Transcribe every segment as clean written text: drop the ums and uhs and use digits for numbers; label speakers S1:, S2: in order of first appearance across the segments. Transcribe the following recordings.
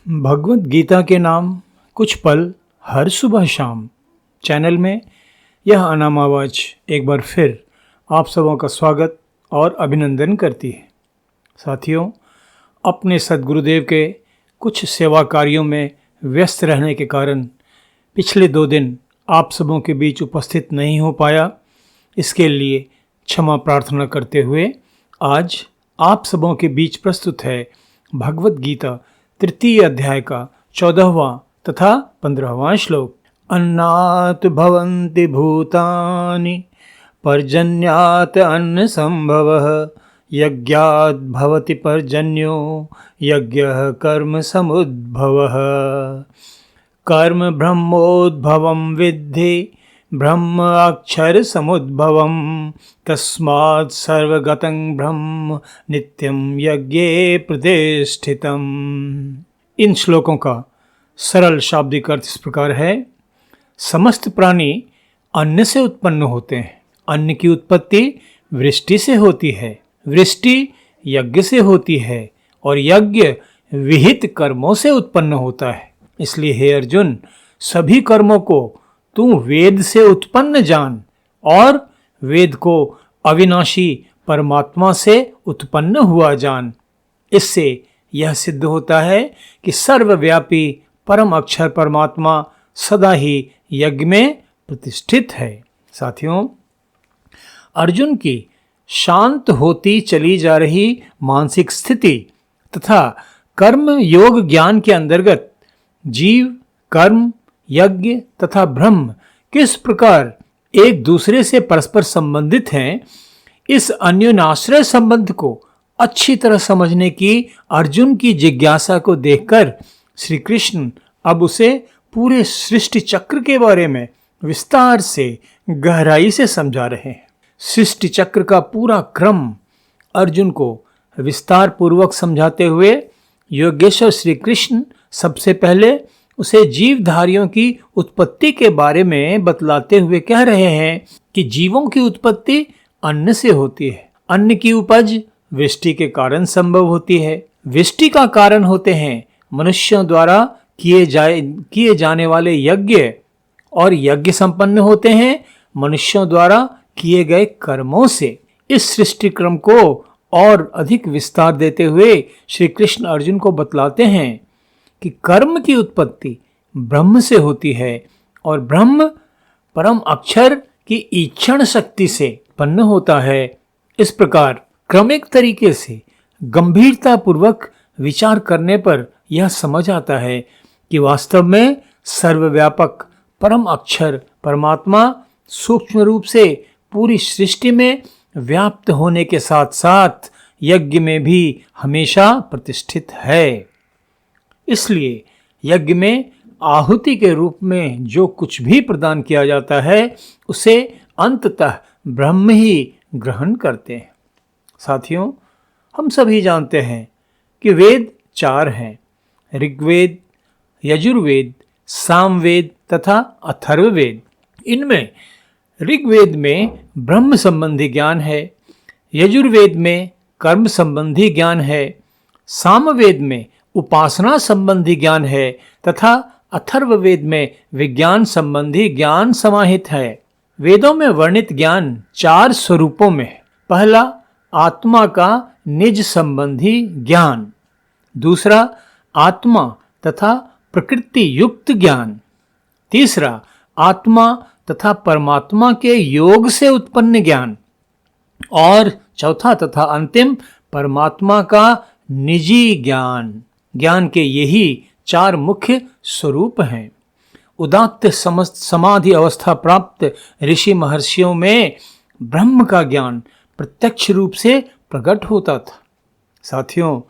S1: भगवत गीता के नाम कुछ पल हर सुबह शाम चैनल में यह अनाम आवाज़ एक बार फिर आप सबों का स्वागत और अभिनंदन करती है। साथियों, अपने सद्गुरुदेव के कुछ सेवा कार्यों में व्यस्त रहने के कारण पिछले 2 दिन आप सबों के बीच उपस्थित नहीं हो पाया। इसके लिए क्षमा प्रार्थना करते हुए आज आप सबों के बीच प्रस्तुत है भगवत गीता तृतीय अध्याय का 14वां तथा 15वां श्लोक। अन्नात् भवन्ति भूतानि पर्जन्यात् अन्न संभवः यज्ञात् भवति पर्जन्यो यज्ञः कर्म समुद्भवः। कर्म ब्रह्मोद्भवं विद्धि ब्रह्म अक्षर समुद्भवं तस्मात् सर्वगतं ब्रह्म नित्यं यज्ञे प्रतिष्ठितम्। इन श्लोकों का सरल शाब्दिक अर्थ इस प्रकार है। समस्त प्राणी अन्न से उत्पन्न होते हैं। अन्न की उत्पत्ति वृष्टि से होती है, वृष्टि यज्ञ से होती है और यज्ञ विहित कर्मों से उत्पन्न होता है। इसलिए हे अर्जुन, सभी कर्मों को तू वेद से उत्पन्न जान और वेद को अविनाशी परमात्मा से उत्पन्न हुआ जान। इससे यह सिद्ध होता है कि सर्वव्यापी परम अक्षर परमात्मा सदा ही यज्ञ में प्रतिष्ठित है। साथियों, अर्जुन की शांत होती चली जा रही मानसिक स्थिति तथा कर्म योग ज्ञान के अंतर्गत जीव, कर्म, यज्ञ तथा ब्रह्म किस प्रकार एक दूसरे से परस्पर संबंधित हैं, इस अन्योन्याश्रय संबंध को अच्छी तरह समझने की अर्जुन की जिज्ञासा को देखकर श्री कृष्ण अब उसे पूरे सृष्टि चक्र के बारे में विस्तार से गहराई से समझा रहे हैं। सृष्टि चक्र का पूरा क्रम अर्जुन को विस्तार पूर्वक समझाते हुए योगेश्वर श्री कृष्ण सबसे पहले उसे जीवधारियों की उत्पत्ति के बारे में बतलाते हुए कह रहे हैं कि जीवों की उत्पत्ति अन्न से होती है। अन्न की उपज वृष्टि के कारण संभव होती है। वृष्टि का कारण होते हैं मनुष्यों द्वारा किए जाने वाले यज्ञ और यज्ञ संपन्न होते हैं मनुष्यों द्वारा किए गए कर्मों से। इस सृष्टि क्रम को और अधिक विस्तार देते हुए श्री कृष्ण अर्जुन को बतलाते हैं कि कर्म की उत्पत्ति ब्रह्म से होती है और ब्रह्म परम अक्षर की ईक्षण शक्ति से उत्पन्न होता है। इस प्रकार क्रमिक तरीके से गंभीरता पूर्वक विचार करने पर यह समझ आता है कि वास्तव में सर्वव्यापक परम अक्षर परमात्मा सूक्ष्म रूप से पूरी सृष्टि में व्याप्त होने के साथ साथ यज्ञ में भी हमेशा प्रतिष्ठित है। इसलिए यज्ञ में आहुति के रूप में जो कुछ भी प्रदान किया जाता है उसे अंततः ब्रह्म ही ग्रहण करते हैं। साथियों, हम सभी जानते हैं कि वेद 4 हैं, ऋग्वेद, यजुर्वेद, सामवेद तथा अथर्ववेद। इनमें ऋग्वेद में ब्रह्म संबंधी ज्ञान है, यजुर्वेद में कर्म संबंधी ज्ञान है, सामवेद में उपासना संबंधी ज्ञान है तथा अथर्ववेद में विज्ञान संबंधी ज्ञान समाहित है। वेदों में वर्णित ज्ञान 4 स्वरूपों में है। पहला, आत्मा का निज संबंधी ज्ञान। दूसरा, आत्मा तथा प्रकृति युक्त ज्ञान। तीसरा, आत्मा तथा परमात्मा के योग से उत्पन्न ज्ञान। और चौथा तथा अंतिम, परमात्मा का निजी ज्ञान। ज्ञान के यही 4 मुख्य स्वरूप हैं। उदात्त समाधि अवस्था प्राप्त ऋषि महर्षियों में ब्रह्म का ज्ञान प्रत्यक्ष रूप से प्रकट होता था। साथियों,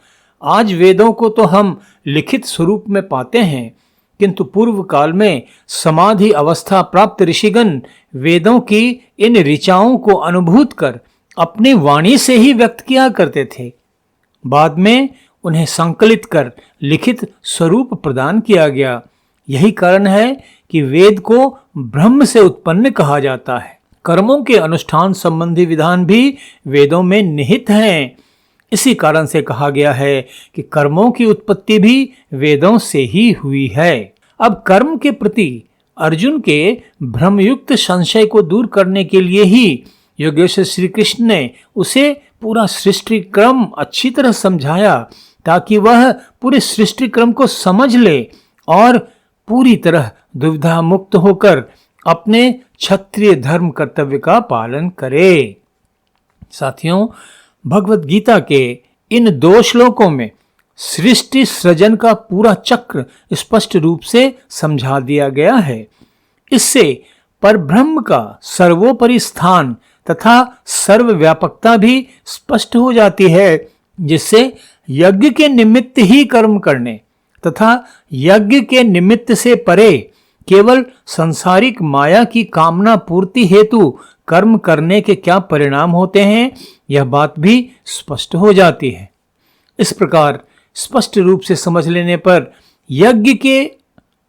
S1: आज वेदों को तो हम लिखित स्वरूप में पाते हैं, किंतु पूर्व काल में समाधि अवस्था प्राप्त ऋषिगण वेदों की इन ऋचाओं को अनुभूत कर अपनी वाणी से ही व्यक्त किया करते थे। बाद में उन्हें संकलित कर लिखित स्वरूप प्रदान किया गया। यही कारण है कि वेद को ब्रह्म से उत्पन्न कहा जाता है। कर्मों के अनुष्ठान संबंधी विधान भी वेदों में निहित हैं। इसी कारण से कहा गया है कि कर्मों की उत्पत्ति भी वेदों से ही हुई है। अब कर्म के प्रति अर्जुन के भ्रमयुक्त संशय को दूर करने के लिए ही योगेश्वर श्री कृष्ण ने उसे पूरा सृष्टि क्रम अच्छी तरह समझाया, ताकि वह पूरे सृष्टि क्रम को समझ ले और पूरी तरह दुविधा मुक्त होकर अपने क्षत्रिय धर्म कर्तव्य का पालन करे। साथियों, भगवत गीता के इन 2 श्लोकों में सृष्टि सृजन का पूरा चक्र स्पष्ट रूप से समझा दिया गया है। इससे परब्रह्म का सर्वोपरि स्थान तथा सर्वव्यापकता भी स्पष्ट हो जाती है, जिससे यज्ञ के निमित्त ही कर्म करने तथा यज्ञ के निमित्त से परे केवल सांसारिक माया की कामना पूर्ति हेतु कर्म करने के क्या परिणाम होते हैं, यह बात भी स्पष्ट हो जाती है। इस प्रकार स्पष्ट रूप से समझ लेने पर यज्ञ के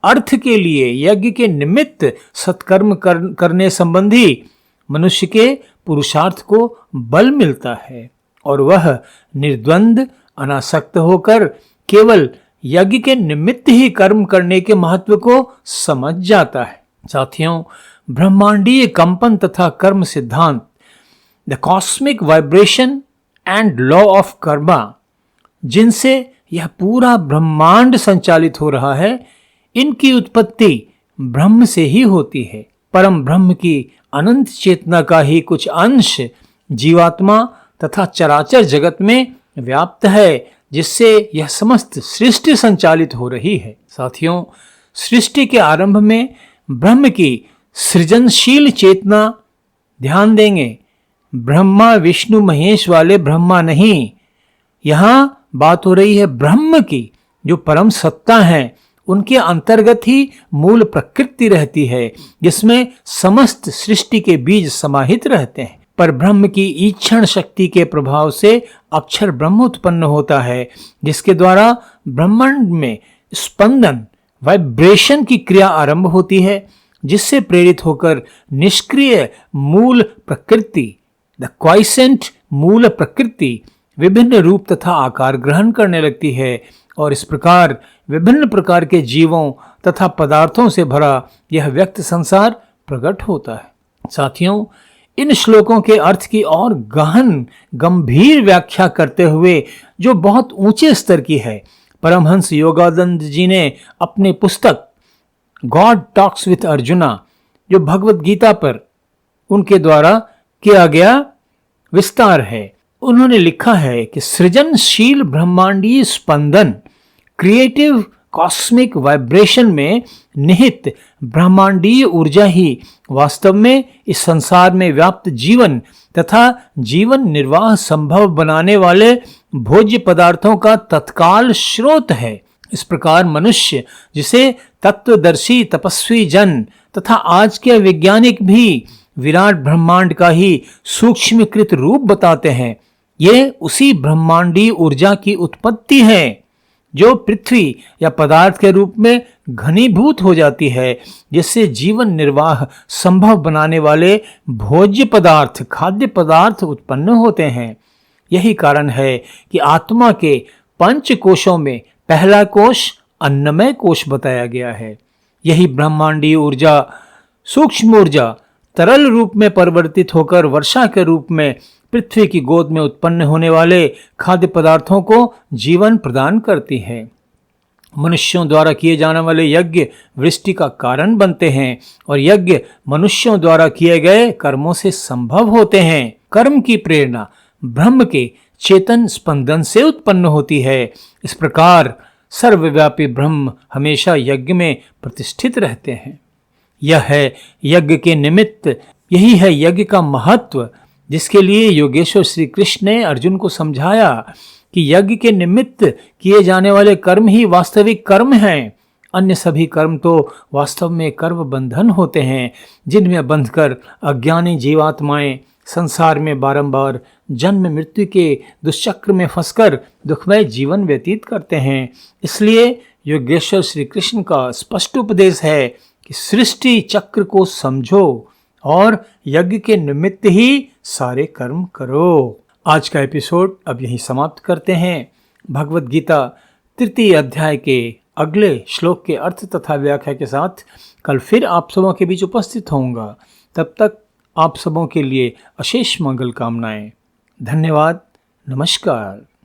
S1: अर्थ के लिए, यज्ञ के निमित्त सत्कर्म करने संबंधी मनुष्य के पुरुषार्थ को बल मिलता है और वह निर्द्वंद अनासक्त होकर केवल यज्ञ के निमित्त ही कर्म करने के महत्व को समझ जाता है। साथियों, ब्रह्मांडीय कंपन तथा कर्म सिद्धांत, the cosmic vibration and law of Karma, जिनसे यह पूरा ब्रह्मांड संचालित हो रहा है, इनकी उत्पत्ति ब्रह्म से ही होती है। परम ब्रह्म की अनंत चेतना का ही कुछ अंश जीवात्मा तथा चराचर जगत में व्याप्त है, जिससे यह समस्त सृष्टि संचालित हो रही है। साथियों, सृष्टि के आरंभ में ब्रह्म की सृजनशील चेतना, ध्यान देंगे, ब्रह्मा विष्णु महेश वाले ब्रह्मा नहीं, यहां बात हो रही है ब्रह्म की, जो परम सत्ता है। उनके अंतर्गत ही मूल प्रकृति रहती है, जिसमें समस्त सृष्टि के बीज समाहित रहते हैं। पर ब्रह्म की ईक्षण शक्ति के प्रभाव से अक्षर ब्रह्म उत्पन्न होता है, जिसके द्वारा ब्रह्मांड में स्पंदन, वाइब्रेशन की क्रिया आरंभ होती है, जिससे प्रेरित होकर निष्क्रिय मूल प्रकृति, द क्वाइसेंट मूल प्रकृति, विभिन्न रूप तथा आकार ग्रहण करने लगती है और इस प्रकार विभिन्न प्रकार के जीवों तथा पदार्थों से भरा यह व्यक्त संसार प्रकट होता है। साथियों, इन श्लोकों के अर्थ की और गहन गंभीर व्याख्या करते हुए, जो बहुत ऊंचे स्तर की है, परमहंस योगानंद जी ने अपनी पुस्तक गॉड टॉक्स विथ अर्जुना, जो भगवत गीता पर उनके द्वारा किया गया विस्तार है, उन्होंने लिखा है कि सृजनशील ब्रह्मांडीय स्पंदन, क्रिएटिव कॉस्मिक वाइब्रेशन में निहित ब्रह्मांडीय ऊर्जा ही वास्तव में इस संसार में व्याप्त जीवन तथा जीवन निर्वाह संभव बनाने वाले भोज्य पदार्थों का तत्काल स्रोत है। इस प्रकार मनुष्य, जिसे तत्वदर्शी तपस्वी जन तथा आज के वैज्ञानिक भी विराट ब्रह्मांड का ही सूक्ष्मीकृत रूप बताते हैं, ये उसी ब्रह्मांडीय ऊर्जा की उत्पत्ति है, जो पृथ्वी या पदार्थ के रूप में घनीभूत हो जाती है, जिससे जीवन निर्वाह संभव बनाने वाले भोज्य पदार्थ, खाद्य पदार्थ उत्पन्न होते हैं। यही कारण है कि आत्मा के 5 कोशों में पहला कोश अन्नमय कोश बताया गया है। यही ब्रह्मांडीय ऊर्जा, सूक्ष्म ऊर्जा, तरल रूप में परिवर्तित होकर वर्षा के रूप में पृथ्वी की गोद में उत्पन्न होने वाले खाद्य पदार्थों को जीवन प्रदान करती है। मनुष्यों द्वारा किए जाने वाले यज्ञ वृष्टि का कारण बनते हैं और यज्ञ मनुष्यों द्वारा किए गए कर्मों से संभव होते हैं। कर्म की प्रेरणा ब्रह्म के चेतन स्पंदन से उत्पन्न होती है। इस प्रकार सर्वव्यापी ब्रह्म हमेशा यज्ञ में प्रतिष्ठित रहते हैं। यह है यज्ञ के निमित्त, यही है यज्ञ का महत्व, जिसके लिए योगेश्वर श्री कृष्ण ने अर्जुन को समझाया कि यज्ञ के निमित्त किए जाने वाले कर्म ही वास्तविक कर्म हैं। अन्य सभी कर्म तो वास्तव में कर्म बंधन होते हैं, जिनमें बंधकर अज्ञानी जीवात्माएं संसार में बारंबार जन्म मृत्यु के दुष्चक्र में फंसकर दुखमय जीवन व्यतीत करते हैं। इसलिए योगेश्वर श्री कृष्ण का स्पष्ट उपदेश है कि सृष्टि चक्र को समझो और यज्ञ के निमित्त ही सारे कर्म करो। आज का एपिसोड अब यहीं समाप्त करते हैं। भगवत गीता तृतीय अध्याय के अगले श्लोक के अर्थ तथा व्याख्या के साथ कल फिर आप सबों के बीच उपस्थित होऊंगा। तब तक आप सबों के लिए अशेष मंगल कामनाएं। धन्यवाद। नमस्कार।